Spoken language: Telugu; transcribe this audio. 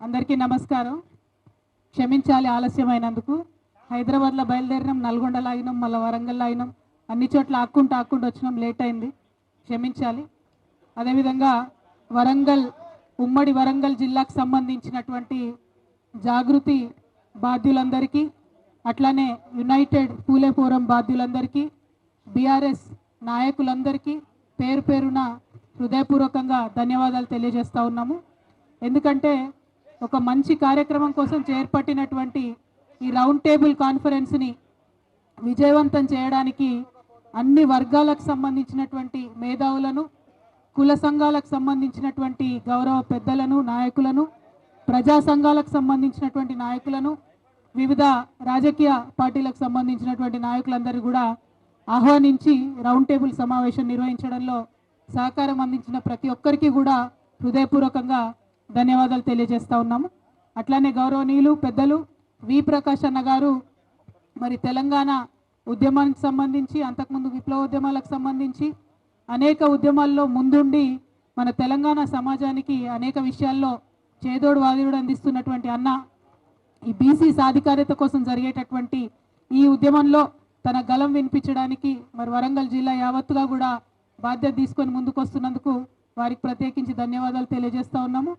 అందరికీ నమస్కారం. క్షమించాలి ఆలస్యమైనందుకు. హైదరాబాద్లో బయలుదేరినాం, నల్గొండలో ఆగినాం, మళ్ళీ వరంగల్లో ఆగినాం, అన్ని చోట్ల ఆక్కుంటూ వచ్చినాం, లేట్ అయింది, క్షమించాలి. అదేవిధంగా ఉమ్మడి వరంగల్ జిల్లాకు సంబంధించినటువంటి జాగృతి బాధ్యులందరికీ, అట్లానే యునైటెడ్ పూలే ఫోరం బాధ్యులందరికీ, బీఆర్ఎస్ నాయకులందరికీ పేరు పేరున హృదయపూర్వకంగా ధన్యవాదాలు తెలియజేస్తూ ఉన్నాము. ఎందుకంటే ఒక మంచి కార్యక్రమం కోసం చేపట్టినటువంటి ఈ రౌండ్ టేబుల్ కాన్ఫరెన్స్ని విజయవంతం చేయడానికి అన్ని వర్గాలకు సంబంధించినటువంటి మేధావులను, కుల సంఘాలకు సంబంధించినటువంటి గౌరవ పెద్దలను, నాయకులను, ప్రజా సంఘాలకు సంబంధించినటువంటి నాయకులను, వివిధ రాజకీయ పార్టీలకు సంబంధించినటువంటి నాయకులందరూ కూడా ఆహ్వానించి రౌండ్ టేబుల్ సమావేశం నిర్వహించడంలో సహకారం అందించిన ప్రతి ఒక్కరికి కూడా హృదయపూర్వకంగా ధన్యవాదాలు తెలియజేస్తూ ఉన్నాము. అట్లానే గౌరవనీయులు పెద్దలు వి ప్రకాష్ అన్న గారు మరి తెలంగాణ ఉద్యమానికి సంబంధించి, అంతకుముందు విప్లవోద్యమాలకు సంబంధించి అనేక ఉద్యమాల్లో ముందుండి మన తెలంగాణ సమాజానికి అనేక విషయాల్లో చేదోడు వాదోడు అందిస్తున్నటువంటి అన్న ఈ బీసీ సాధికారత కోసం జరిగేటటువంటి ఈ ఉద్యమంలో తన గలం వినిపించడానికి మరి వరంగల్ జిల్లా యావత్తుగా కూడా బాధ్యత తీసుకొని ముందుకు వస్తున్నందుకు వారికి ప్రత్యేకించి ధన్యవాదాలు తెలియజేస్తూ ఉన్నాము.